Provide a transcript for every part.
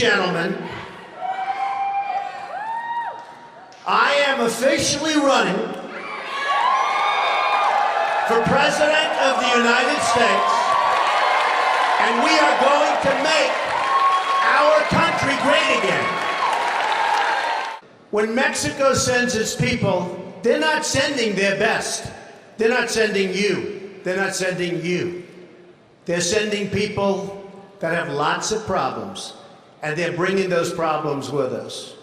gentlemen, I am officially running for President of the United States, and we are going to make our country great again. When Mexico sends its people, they're not sending their best. They're not sending you. They're not sending you. They're sending people that have lots of problems, and they're bringing those problems with us.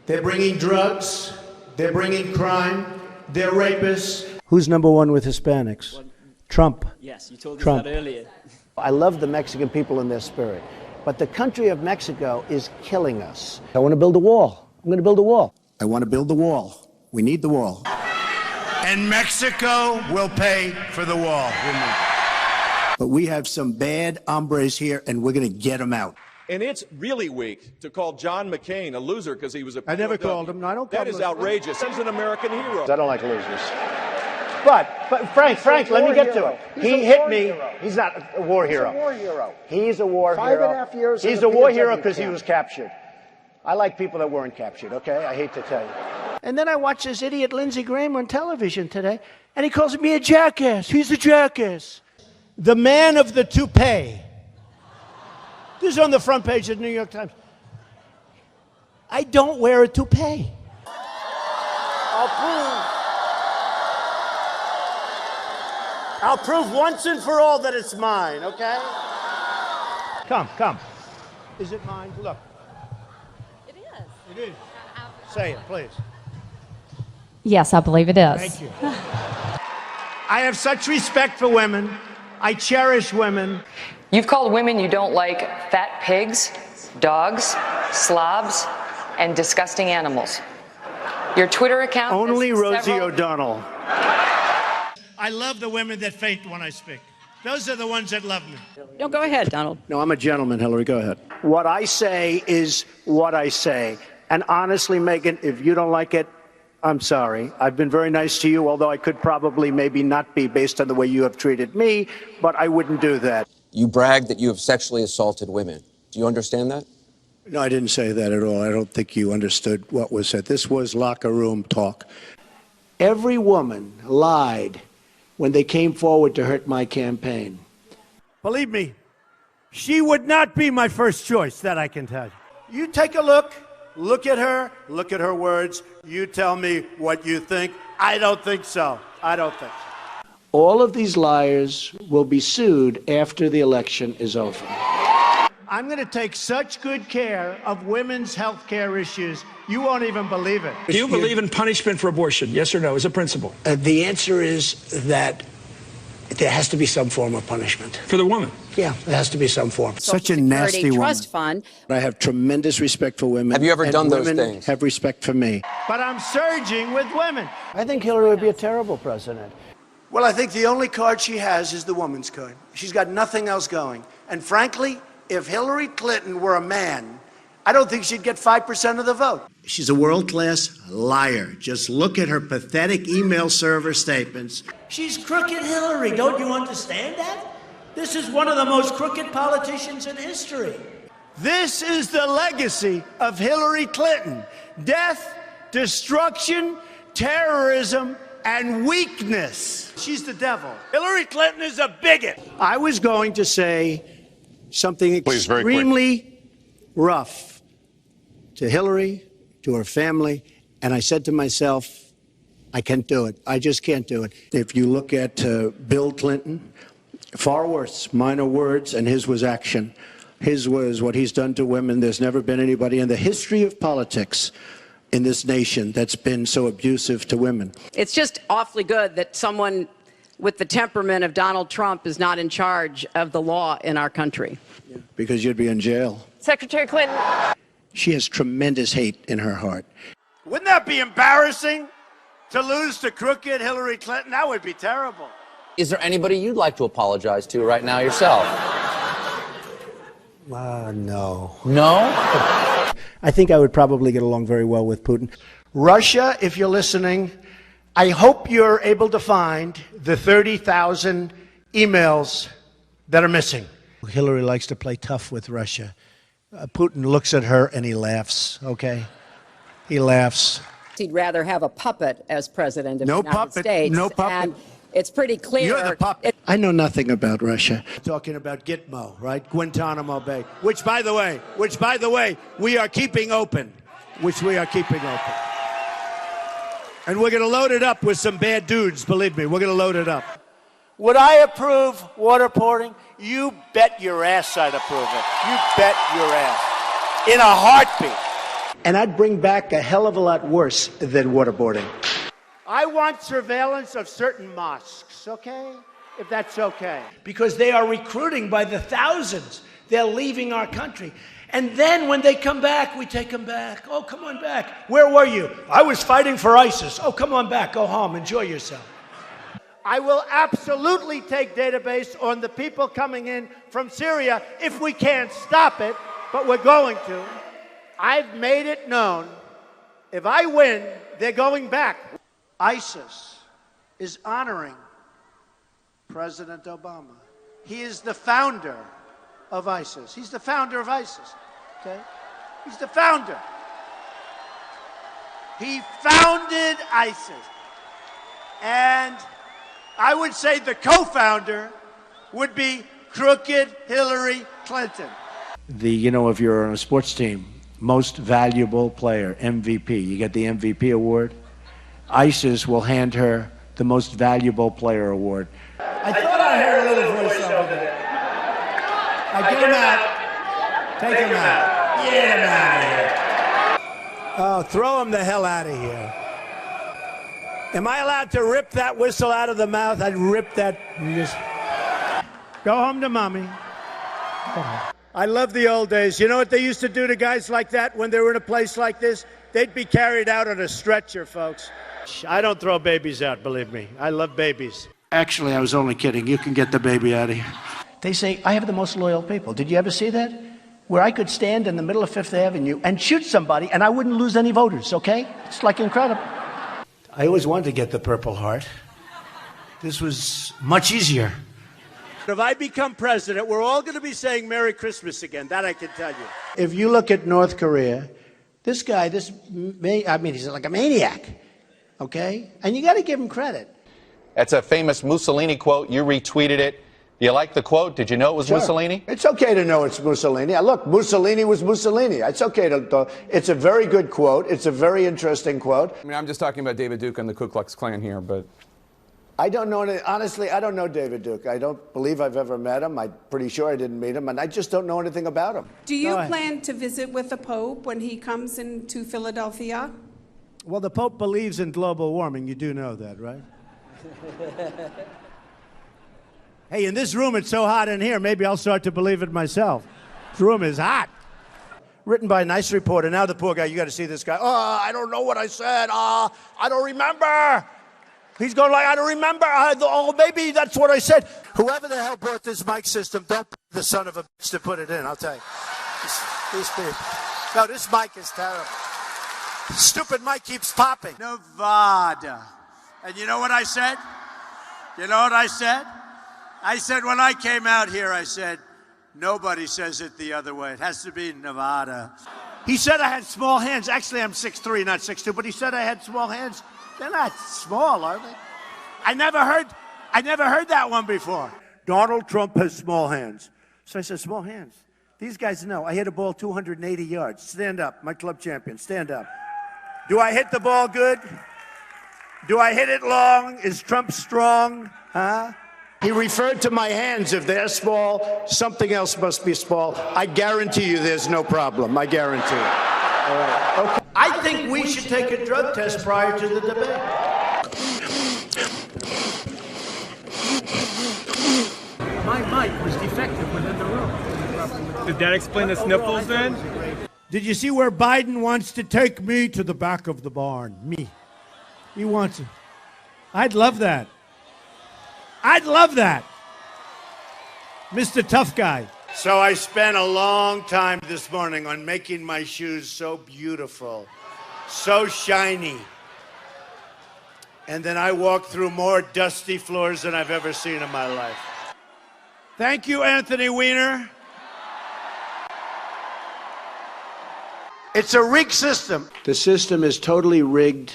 They're bringing drugs, they're bringing crime, they're rapists. Who's number one with Hispanics? Well, Trump. Yes, you told us Trump. that earlier. I love the Mexican people in their spirit, but the country of Mexico is killing us. I want to build a wall. I'm going to build a wall. I want to build the wall. We need the wall. And Mexico will pay for the wall. But we have some bad hombres here, and we're going to get them out. And it's really weak to call John McCain a loser because he was a... I never called him. No, I don't call him. That is outrageous. He's an American hero. I don't like losers. But Frank, let me get to it. He hit me. He's not a war hero. He's a war hero. He's a war hero. 5.5 years. He's a war hero because he was captured. I like people that weren't captured, okay? I hate to tell you. And then I watched this idiot Lindsey Graham on television today, and he calls me a jackass. He's a jackass. The man of the toupee. This is on the front page of the New York Times. I don't wear a toupee. I'll prove once and for all that it's mine, okay? Come. Is it mine? Look. It is. It is. Say it, please. Yes, I believe it is. Thank you. I have such respect for women. I cherish women. You've called women you don't like fat pigs, dogs, slobs, and disgusting animals. Your Twitter account... Only Rosie O'Donnell. I love the women that faint when I speak. Those are the ones that love me. No, go ahead, Donald. No, I'm a gentleman, Hillary. Go ahead. What I say is what I say. And honestly, Megan, if you don't like it, I'm sorry. I've been very nice to you, although I could probably maybe not be based on the way you have treated me, but I wouldn't do that. You brag that you have sexually assaulted women. Do you understand that? No, I didn't say that at all. I don't think you understood what was said. This was locker room talk. Every woman lied when they came forward to hurt my campaign. Believe me, she would not be my first choice, that I can tell you. You take a look at her words. You tell me what you think. I don't think so. I don't think so. All of these liars will be sued after the election is over. I'm going to take such good care of women's health care issues, you won't even believe it. Do you believe in punishment for abortion? Yes or no, as a principle? The answer is that there has to be some form of punishment. For the woman? Yeah, there has to be some form. Such a nasty woman. Trust fund. I have tremendous respect for women. Have you ever done those women things? Have respect for me. But I'm surging with women. I think Hillary would be a terrible president. Well, I think the only card she has is the woman's card. She's got nothing else going. And frankly, if Hillary Clinton were a man, I don't think she'd get 5% of the vote. She's a world-class liar. Just look at her pathetic email server statements. She's crooked Hillary. Don't you understand that? This is one of the most crooked politicians in history. This is the legacy of Hillary Clinton. Death, destruction, terrorism, and weakness. She's the devil. Hillary Clinton is a bigot. I was going to say something extremely rough to Hillary, to her family, and I said to myself, I can't do it. I just can't do it. If you look at Bill Clinton, far worse, minor words, and his was action. His was what he's done to women. There's never been anybody in the history of politics in this nation that's been so abusive to women. It's just awfully good that someone with the temperament of Donald Trump is not in charge of the law in our country. Yeah, because you'd be in jail. Secretary Clinton. She has tremendous hate in her heart. Wouldn't that be embarrassing to lose to crooked Hillary Clinton? That would be terrible. Is there anybody you'd like to apologize to right now yourself? No. No? I think I would probably get along very well with Putin. Russia, if you're listening, I hope you're able to find the 30,000 emails that are missing. Hillary likes to play tough with Russia. Putin looks at her and he laughs, okay? He laughs. He'd rather have a puppet as president of No the United puppet, States. no puppet. And it's pretty clear. You're the puppet. I know nothing about Russia. Talking about Gitmo, right? Guantanamo Bay, which, by the way, we are keeping open. And we're going to load it up with some bad dudes, believe me. We're going to load it up. Would I approve waterboarding? You bet your ass I'd approve it. You bet your ass. In a heartbeat. And I'd bring back a hell of a lot worse than waterboarding. I want surveillance of certain mosques, okay? If that's okay. Because they are recruiting by the thousands. They're leaving our country. And then when they come back, we take them back. Oh, come on back. Where were you? I was fighting for ISIS. Oh, come on back. Go home. Enjoy yourself. I will absolutely take database on the people coming in from Syria if we can't stop it, but we're going to. I've made it known, if I win, they're going back. ISIS is honoring President Obama. He is the founder of ISIS. He's the founder of ISIS, okay? He's the founder. He founded ISIS. And I would say the co-founder would be crooked Hillary Clinton. If you're on a sports team, most valuable player, MVP, you get the MVP award. ISIS will hand her the most valuable player award. I thought I heard a little voice over there. Get him out. Take him out. Get him out of here. Oh, throw him the hell out of here. Am I allowed to rip that whistle out of the mouth? I'd rip that. Just go home to mommy. I love the old days. You know what they used to do to guys like that when they were in a place like this? They'd be carried out on a stretcher, folks. I don't throw babies out, believe me. I love babies. Actually, I was only kidding. You can get the baby out of here. They say, I have the most loyal people. Did you ever see that? Where I could stand in the middle of Fifth Avenue and shoot somebody and I wouldn't lose any voters, okay? It's like incredible. I always wanted to get the Purple Heart. This was much easier. If I become president, we're all going to be saying Merry Christmas again. That I can tell you. If you look at North Korea, this guy, he's like a maniac, okay? And you got to give him credit. That's a famous Mussolini quote. You retweeted it. Do you like the quote? Did you know it was Mussolini? It's okay to know it's Mussolini. Look, Mussolini was Mussolini. It's okay to. It's a very good quote. It's a very interesting quote. I mean, I'm just talking about David Duke and the Ku Klux Klan here, but. I don't know. Honestly, I don't know David Duke. I don't believe I've ever met him. I'm pretty sure I didn't meet him, and I just don't know anything about him. Do you plan to visit with the Pope when he comes into Philadelphia? Well, the Pope believes in global warming. You do know that, right? Hey, in this room, it's so hot in here, maybe I'll start to believe it myself. This room is hot. Written by a nice reporter. Now the poor guy, you got to see this guy. Oh, I don't know what I said. I don't remember. He's going like, I don't remember. Maybe that's what I said. Whoever the hell brought this mic system, don't be the son of a bitch to put it in, I'll tell you. These people. No, this mic is terrible. Stupid mic keeps popping. Nevada. And you know what I said? You know what I said? I said when I came out here, I said, nobody says it the other way. It has to be Nevada. He said I had small hands. Actually, I'm 6'3", not 6'2", but he said I had small hands. They're not small, are they? I never heard that one before. Donald Trump has small hands. So I said, small hands. These guys know. I hit a ball 280 yards. Stand up, my club champion, stand up. Do I hit the ball good? Do I hit it long? Is Trump strong? Huh? He referred to my hands. If they're small, something else must be small. I guarantee you there's no problem. I guarantee it. All right. Okay. I think we should take a drug test prior to the debate. My mic was defective within the room. Did that explain the sniffles then? Did you see where Biden wants to take me to the back of the barn? Me. He wants it. I'd love that. I'd love that. Mr. Tough Guy. So I spent a long time this morning on making my shoes so beautiful, so shiny. And then I walked through more dusty floors than I've ever seen in my life. Thank you, Anthony Weiner. It's a rigged system. The system is totally rigged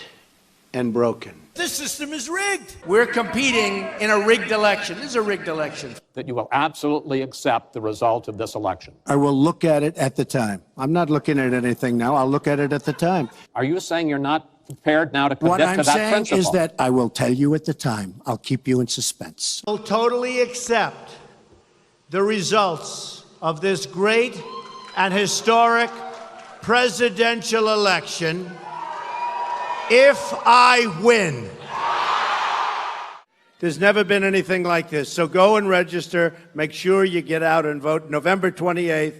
and broken. This system is rigged. We're competing in a rigged election. This is a rigged election. That you will absolutely accept the result of this election. I will look at it at the time. I'm not looking at anything now. I'll look at it at the time. Are you saying you're not prepared now to commit What to I'm that saying principle? is that I will tell you at the time. I'll keep you in suspense. Will totally accept the results of this great and historic presidential election if I win. There's never been anything like this. So go and register. Make sure you get out and vote November 28th.